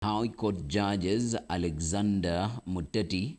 High Court Judge Alexander Muteti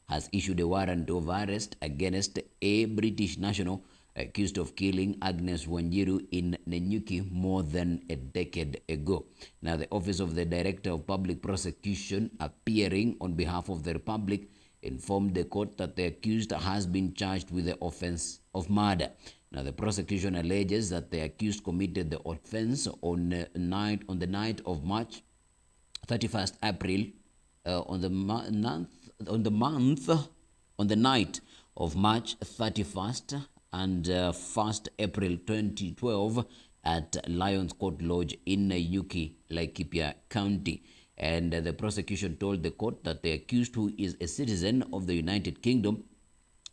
has issued a warrant of arrest against a British national accused of killing Agnes Wanjiru in Nanyuki more than a decade ago. Now, the Office of the Director of Public Prosecution, appearing on behalf of the Republic, informed the court that the accused has been charged with the offense of murder. Now, the prosecution alleges that the accused committed the offense on the night of March 31st April, on the night of March 31st and 1st April 2012 at Lions Court Lodge in Nanyuki, Laikipia County. And the prosecution told the court that the accused, who is a citizen of the United Kingdom,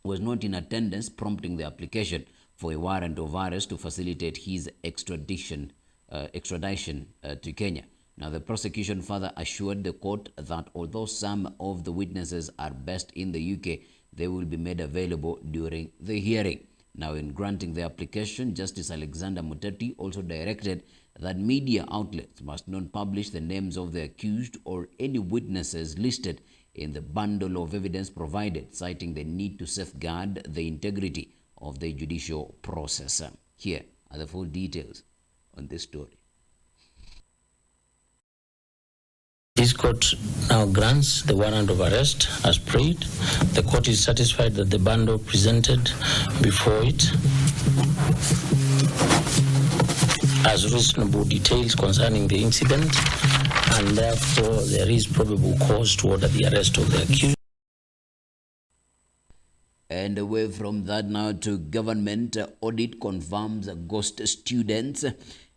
was not in attendance, prompting the application for a warrant of arrest to facilitate his extradition to Kenya. Now, the prosecution further assured the court that although some of the witnesses are based in the UK, they will be made available during the hearing. Now, in granting the application, Justice Alexander Muteti also directed that media outlets must not publish the names of the accused or any witnesses listed in the bundle of evidence provided, citing the need to safeguard the integrity of the judicial process. Here are the full details on this story. This court now grants the warrant of arrest as prayed. The court is satisfied that the bundle presented before it has reasonable details concerning the incident, and therefore there is probable cause to order the arrest of the accused. And away from that now to government audit confirms ghost students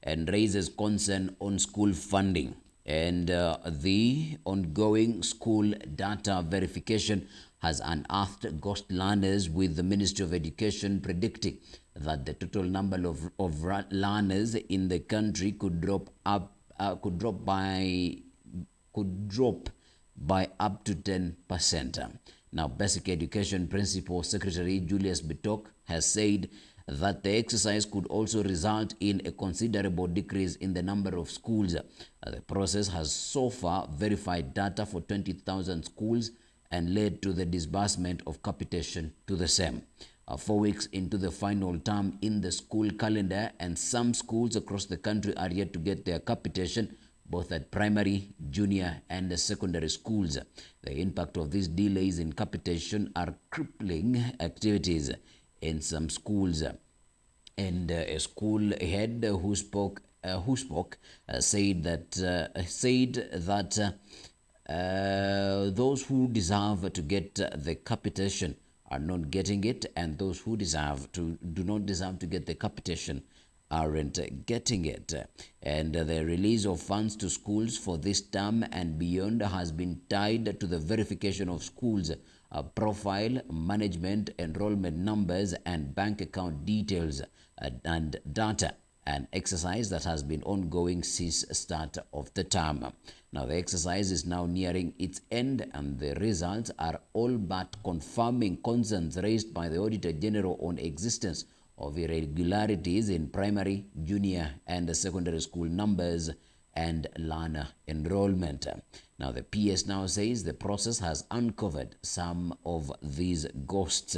and raises concern on school funding. And the ongoing school data verification has unearthed ghost learners, with the Ministry of Education predicting that the total number of learners in the country could drop by up to 10%. Now, Basic Education Principal Secretary Julius Bitok has said that the exercise could also result in a considerable decrease in the number of schools. The process has so far verified data for 20,000 schools and led to the disbursement of capitation to the same. 4 weeks into the final term in the school calendar, and some schools across the country are yet to get their capitation, both at primary, junior, and secondary schools. The impact of these delays in capitation are crippling activities in some schools. And a school head who spoke said that those who deserve to get the capitation are not getting it, and those who do not deserve to get the capitation aren't getting it. And the release of funds to schools for this term and beyond has been tied to the verification of schools' profile, management, enrollment numbers, and bank account details and data, an exercise that has been ongoing since start of the term. Now, the exercise is now nearing its end, and the results are all but confirming concerns raised by the Auditor General on existence of irregularities in primary, junior, and secondary school numbers and learner enrollment. Now, the PS now says the process has uncovered some of these ghosts.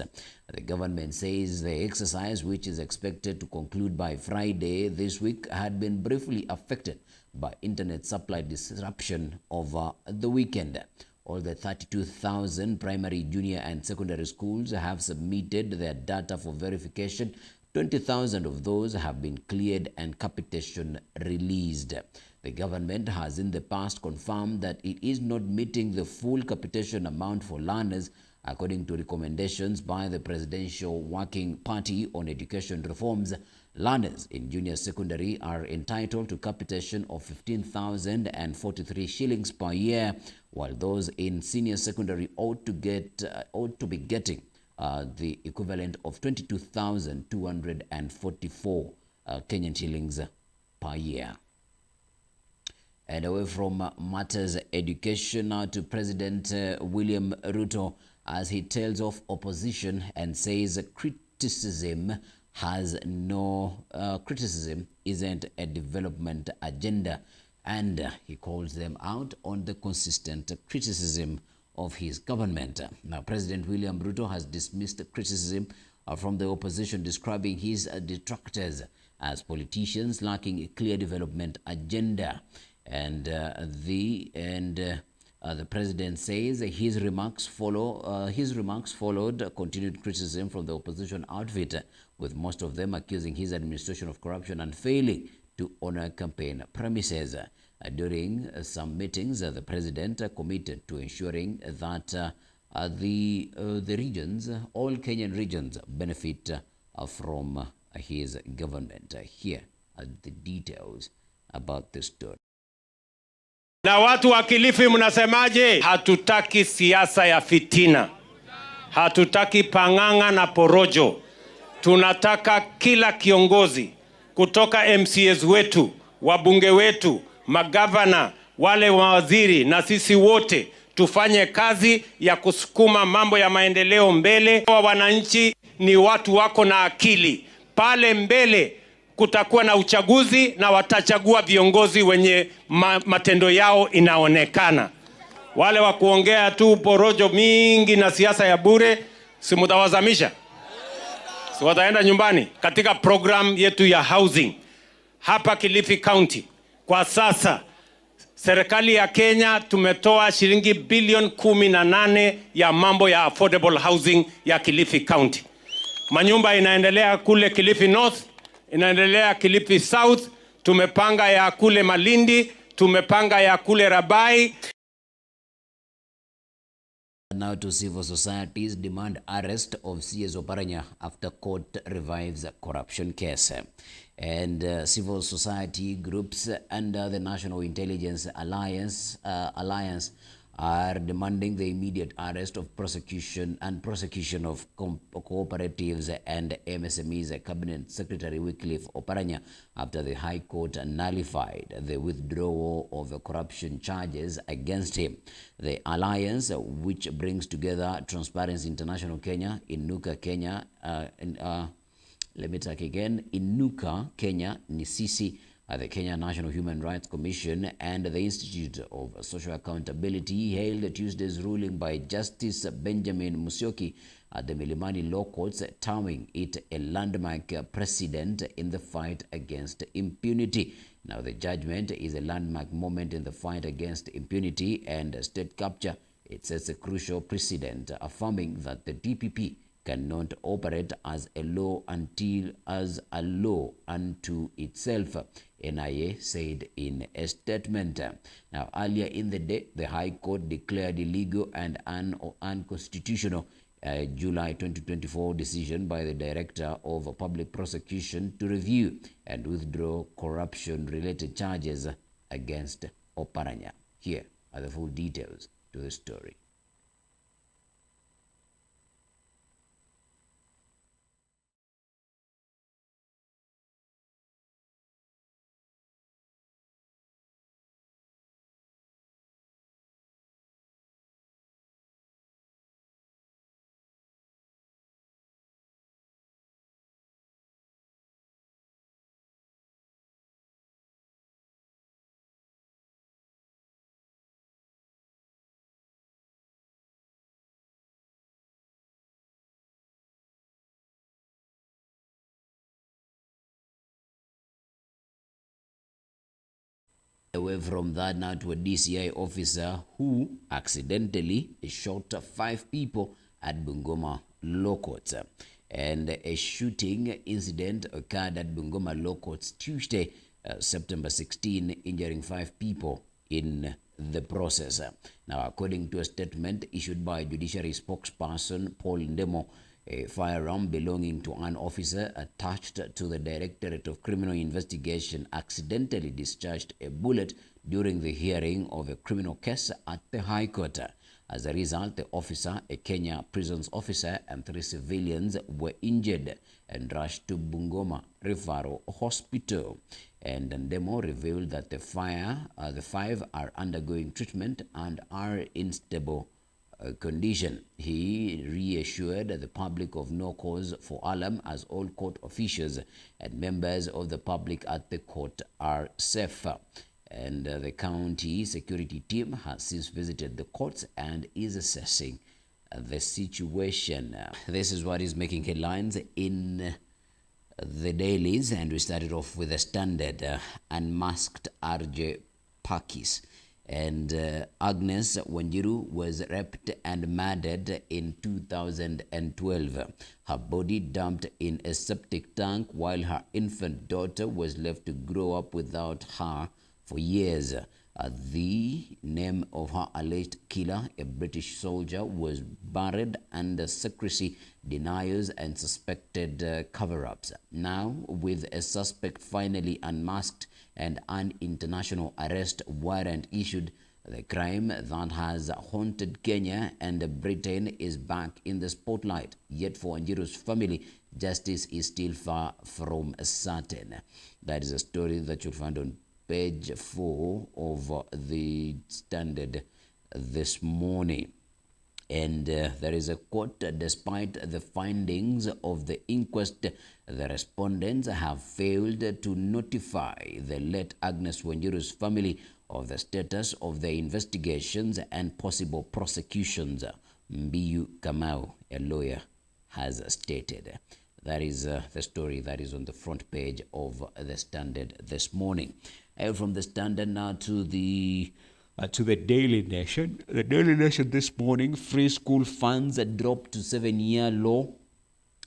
The government says the exercise, which is expected to conclude by Friday this week, had been briefly affected by internet supply disruption over the weekend. All the 32,000 primary, junior, and secondary schools have submitted their data for verification. 20,000 of those have been cleared and capitation released. The government has in the past confirmed that it is not meeting the full capitation amount for learners, according to recommendations by the Presidential Working Party on Education Reforms. Learners in junior secondary are entitled to capitation of 15,043 shillings per year, while those in senior secondary ought to be getting the equivalent of 22,244 Kenyan shillings per year. And away from matters education, now to President William Ruto, as he tells off opposition and says criticism has no criticism isn't a development agenda, and he calls them out on the consistent criticism of his government. Now, President William Ruto has dismissed criticism from the opposition, describing his detractors as politicians lacking a clear development agenda. And the president says his remarks followed continued criticism from the opposition outfit, with most of them accusing his administration of corruption and failing to honor campaign promises. During some meetings, the president committed to ensuring that the regions, all Kenyan regions, benefit from his government. Here are the details about this story. Na watu wa Kilifi mnasemaje? Hatutaki siasa ya fitina. Hatutaki panganga na porojo. Tunataka kila kiongozi kutoka MCAs wetu, wabunge wetu, magavana, wale mawaziri na sisi wote tufanye kazi ya kusukuma mambo ya maendeleo mbele. Wananchi ni watu wako na akili. Pale mbele kutakuwa na uchaguzi na watachagua viongozi wenye matendo yao inaonekana. Wale wa kuongea tu porojo mingi na siasa ya bure, si mtawazamisha? Si wataenda nyumbani? Katika program yetu ya housing hapa Kilifi County, kwa sasa serikali ya Kenya tumetoa shilingi bilioni 18 ya mambo ya affordable housing ya Kilifi County. Manyumba inaendelea kule Kilifi North, inaendelea Kilifi South, tumepanga ya kule Malindi, tumepanga ya kule Rabai. Now to civil societies demand arrest of CS Oparanya after court revives corruption case. And civil society groups under the National Intelligence Alliance are demanding the immediate arrest of prosecution of cooperatives and MSMEs Cabinet Secretary Wycliffe Oparanya after the High Court nullified the withdrawal of the corruption charges against him. The alliance, which brings together Transparency International Kenya, Inuka Kenya, Inuka Kenya, Nisisi, the Kenya National Human Rights Commission, and the Institute of Social Accountability, hailed Tuesday's ruling by Justice Benjamin Musyoki at the Milimani Law Courts, terming it a landmark precedent in the fight against impunity. Now, the judgment is a landmark moment in the fight against impunity and state capture. It sets a crucial precedent, affirming that the DPP cannot operate as a law unto itself, NIA said in a statement. Now, earlier in the day, the High Court declared illegal and unconstitutional July 2024 decision by the Director of Public Prosecution to review and withdraw corruption-related charges against Oparanya. Here are the full details to the story. Away from that, now to a DCI officer who accidentally shot 5 people at Bungoma Law Courts. And a shooting incident occurred at Bungoma Law Courts Tuesday, September 16, injuring 5 people in the process. Now, according to a statement issued by Judiciary spokesperson Paul Ndemo, a firearm belonging to an officer attached to the Directorate of Criminal Investigation accidentally discharged a bullet during the hearing of a criminal case at the High Court. As a result, the officer, a Kenya prisons officer, and 3 civilians were injured and rushed to Bungoma Referral Hospital. And Ndemo revealed that the 5 are undergoing treatment and are in stable condition. He reassured the public of no cause for alarm, as all court officials and members of the public at the court are safe. And the county security team has since visited the courts and is assessing the situation. This is what is making headlines in the dailies, and we started off with the Standard. Unmasked RJ Pakis. And Agnes Wanjiru was raped and murdered in 2012. Her body dumped in a septic tank while her infant daughter was left to grow up without her for years. The name of her alleged killer, a British soldier, was buried under secrecy, denials, and suspected cover-ups. Now, with a suspect finally unmasked and an international arrest warrant issued, the crime that has haunted Kenya and Britain is back in the spotlight. Yet for Wanjiru's family, justice is still far from certain. That is a story that you'll find on page 4 of the Standard this morning. And there is a quote: despite the findings of the inquest, the respondents have failed to notify the late Agnes Wanjiru's family of the status of the investigations and possible prosecutions. Mbiu Kamau, a lawyer, has stated. That is the story that is on the front page of the Standard this morning. From the Standard now to the Daily Nation. The Daily Nation this morning: free school funds dropped to 7-year low,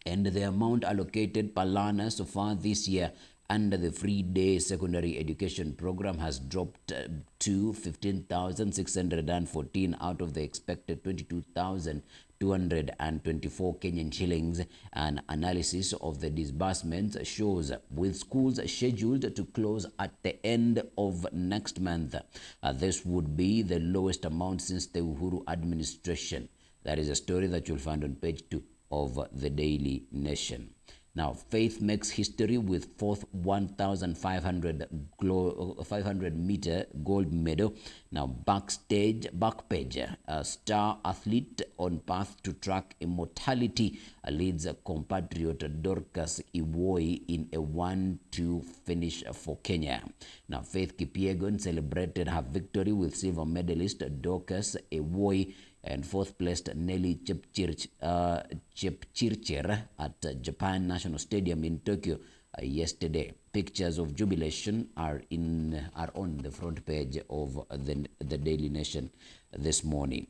and the amount allocated per learner so far this year under the free day secondary education program has dropped to 15,614 out of the expected 22,224 Kenyan shillings. An analysis of the disbursements shows, with schools scheduled to close at the end of next month, this would be the lowest amount since the Uhuru administration. That is a story that you'll find on page 2 of the Daily Nation. Now, Faith makes history with fourth 1,500 meter gold medal. Now, Backpage, a star athlete on path to track immortality, leads a compatriot Dorcas Iwoi in a 1-2 finish for Kenya. Now, Faith Kipyegon celebrated her victory with silver medalist Dorcas Iwoi and fourth placed Nelly Chepchirchir at Japan National Stadium in Tokyo yesterday. Pictures of jubilation are on the front page of the Daily Nation this morning.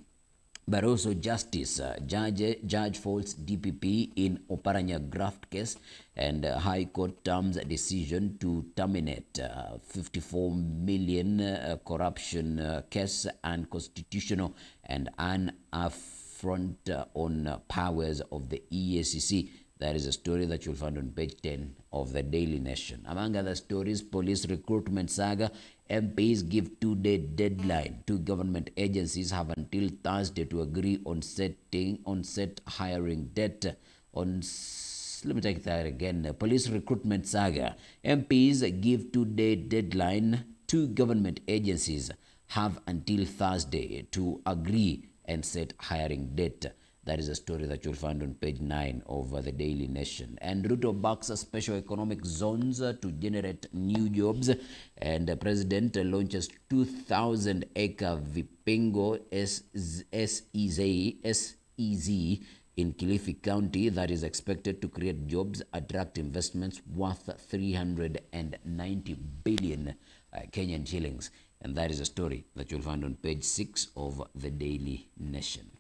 But also justice. Judge faults DPP in Oparanya graft case, and High Court terms decision to terminate 54 million corruption case unconstitutional and an affront on powers of the EACC. That is a story that you'll find on page 10 of the Daily Nation. Among other stories, police recruitment saga. MPs give 2-day deadline. 2 government agencies have until Thursday to agree on set hiring date. Let me take that again. Police recruitment saga. MPs give 2-day deadline. 2 government agencies have until Thursday to agree and set hiring date. That is a story that you'll find on page 9 of the Daily Nation. And Ruto backs special economic zones to generate new jobs. And the president launches 2,000-acre Vipingo SEZ in Kilifi County that is expected to create jobs, attract investments worth 390 billion Kenyan shillings. And that is a story that you'll find on page 6 of the Daily Nation.